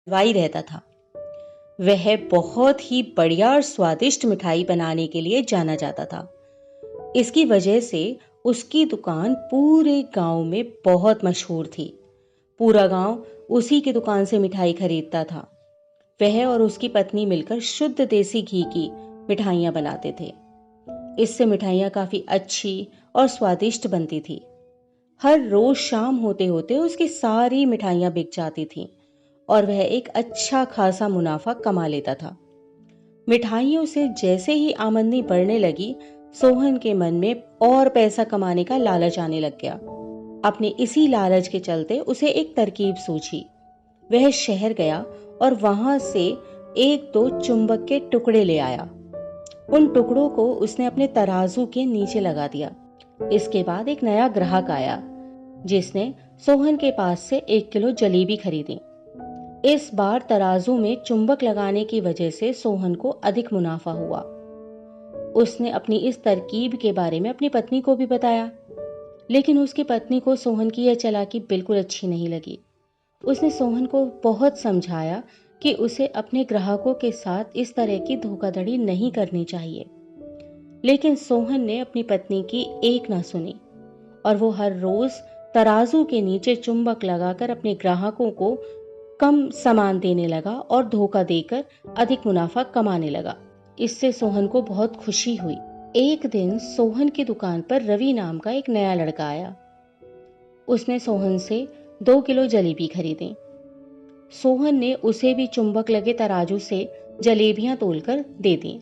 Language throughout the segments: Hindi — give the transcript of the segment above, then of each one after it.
हलवाई रहता था। वह बहुत ही बढ़िया और स्वादिष्ट मिठाई बनाने के लिए जाना जाता था। इसकी वजह से उसकी दुकान पूरे गांव में बहुत मशहूर थी। पूरा गांव उसी की दुकान से मिठाई खरीदता था। वह और उसकी पत्नी मिलकर शुद्ध देसी घी की मिठाइयाँ बनाते थे। इससे मिठाइयाँ काफ़ी अच्छी और स्वादिष्ट बनती थी। हर रोज शाम होते होते उसकी सारी मिठाइयाँ बिक जाती थीं और वह एक अच्छा खासा मुनाफा कमा लेता था। मिठाइयों से जैसे ही आमदनी बढ़ने लगी, सोहन के मन में और पैसा कमाने का लालच आने लग गया। अपने इसी लालच के चलते उसे एक तरकीब सूझी। वह शहर गया और वहां से एक दो चुंबक के टुकड़े ले आया। उन टुकड़ों को उसने अपने तराजू के नीचे लगा दिया। इसके बाद एक नया ग्राहक आया जिसने सोहन के पास से 1 किलो जलेबी खरीदी। इस बार तराजू में चुंबक लगाने की वजह से सोहन को अधिक मुनाफा हुआ। उसने अपनी इस तरकीब के बारे में अपनी पत्नी को भी बताया, लेकिन उसकी पत्नी को सोहन की यह चालाकी बिल्कुल अच्छी नहीं लगी। उसने सोहन को बहुत समझाया कि उसे अपने ग्राहकों के साथ इस तरह की धोखाधड़ी नहीं करनी चाहिए, लेकिन सोहन ने अपनी पत्नी की एक ना सुनी और वो हर रोज तराजू के नीचे चुंबक लगाकर अपने ग्राहकों को कम सामान देने लगा और धोखा देकर अधिक मुनाफा कमाने लगा। इससे सोहन को बहुत खुशी हुई। एक दिन सोहन की दुकान पर रवि नाम का एक नया लड़का आया। उसने सोहन से 2 किलो जलेबी खरीदी। सोहन ने उसे भी चुंबक लगे तराजू से जलेबियां तोलकर दे दी।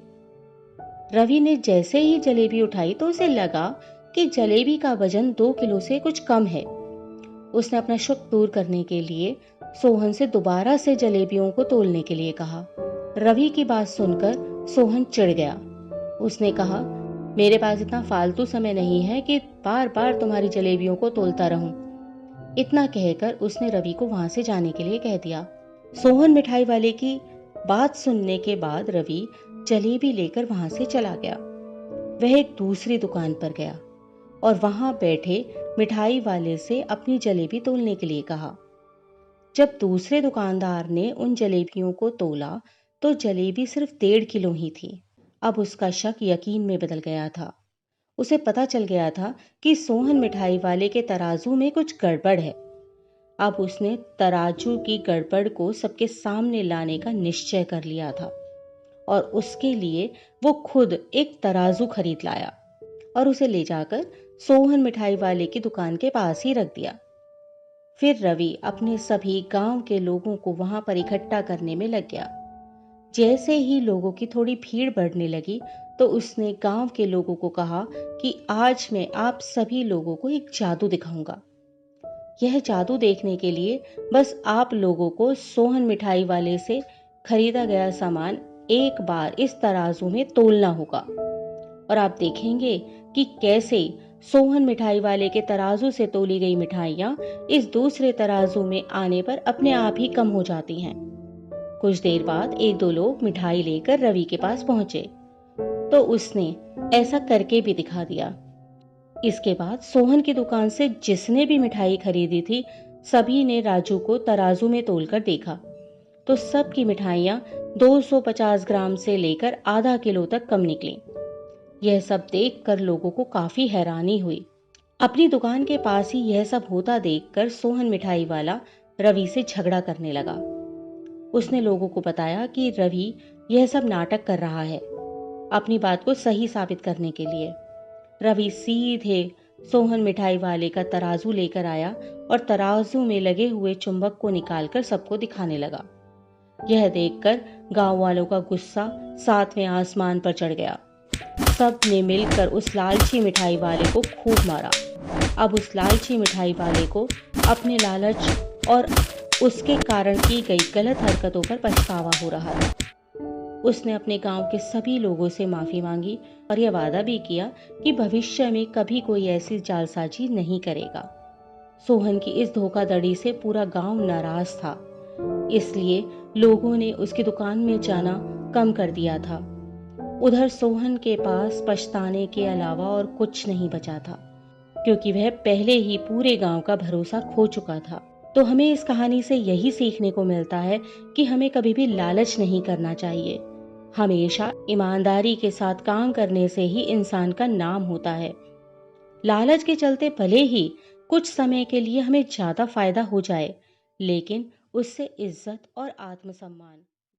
रवि ने जैसे ही जलेबी उठाई तो उसे लगा कि जलेबी का वजन 2 किलो से कुछ कम है। उसने अपना शक दूर करने के लिए सोहन से दोबारा से जलेबियों को तोलने के लिए कहा। रवि की बात सुनकर सोहन चिढ़ गया। उसने कहा, मेरे पास इतना फालतू समय नहीं है कि बार बार तुम्हारी जलेबियों को तोलता रहूं। इतना कहकर उसने रवि को वहां से जाने के लिए कह दिया। सोहन मिठाई वाले की बात सुनने के बाद रवि जलेबी लेकर वहां से चला गया। वह एक दूसरी दुकान पर गया और वहां बैठे मिठाई वाले से अपनी जलेबी तोलने के लिए कहा। जब दूसरे दुकानदार ने उन जलेबियों को तोला तो जलेबी सिर्फ 1.5 किलो ही थी। अब उसका शक यकीन में बदल गया था। उसे पता चल गया था कि सोहन मिठाई वाले के तराजू में कुछ गड़बड़ है। अब उसने तराजू की गड़बड़ को सबके सामने लाने का निश्चय कर लिया था और उसके लिए वो खुद एक तराजू खरीद लाया और उसे ले जाकर सोहन मिठाई वाले की दुकान के पास ही रख दिया। फिर रवि अपने सभी गांव के लोगों को वहां पर इकट्ठा करने में लग गया। जैसे ही लोगों की थोड़ी भीड़ बढ़ने लगी तो उसने गांव के लोगों को कहा कि आज मैं आप सभी लोगों को एक जादू दिखाऊंगा। यह जादू देखने के लिए बस आप लोगों को सोहन मिठाई वाले से खरीदा गया सामान एक बार इस तराजू में तोलना होगा और आप देखेंगे कि कैसे सोहन मिठाई वाले के तराजू से तोली गई मिठाइयां इस दूसरे तराजू में आने पर अपने आप ही कम हो जाती हैं। कुछ देर बाद एक दो लोग मिठाई लेकर रवि के पास पहुंचे तो उसने ऐसा करके भी दिखा दिया। इसके बाद सोहन की दुकान से जिसने भी मिठाई खरीदी थी सभी ने राजू को तराजू में तोलकर देखा तो सबकी मिठाइयां 250 ग्राम से लेकर आधा किलो तक कम निकली। यह सब देखकर लोगों को काफी हैरानी हुई। अपनी दुकान के पास ही यह सब होता देखकर सोहन मिठाई वाला रवि से झगड़ा करने लगा। उसने लोगों को बताया कि रवि यह सब नाटक कर रहा है अपनी बात को सही साबित करने के लिए। रवि सीधे सोहन मिठाई वाले का तराजू लेकर आया और तराजू में लगे हुए चुंबक को निकालकर सबको दिखाने लगा। यह देखकर गांव वालों का गुस्सा 7वें आसमान पर चढ़ गया। सब ने मिलकर उस लालची मिठाई वाले को खूब मारा। अब उस लालची मिठाई वाले को अपने लालच और उसके कारण की गई गलत हरकतों पर पछतावा हो रहा था। उसने अपने गांव के सभी लोगों से माफी मांगी और यह वादा भी किया कि भविष्य में कभी कोई ऐसी जालसाजी नहीं करेगा। सोहन की इस धोखाधड़ी से पूरा गांव नाराज था, इसलिए लोगों ने उसकी दुकान में जाना कम कर दिया था। उधर सोहन के पास पछताने के अलावा और कुछ नहीं बचा था, क्योंकि वह पहले ही पूरे गांव का भरोसा खो चुका था। तो हमें इस कहानी से यही सीखने को मिलता है कि हमें कभी भी लालच नहीं करना चाहिए। हमेशा ईमानदारी के साथ काम करने से ही इंसान का नाम होता है। लालच के चलते भले ही कुछ समय के लिए हमें ज्यादा फायदा हो जाए, लेकिन उससे इज्जत और आत्मसम्मान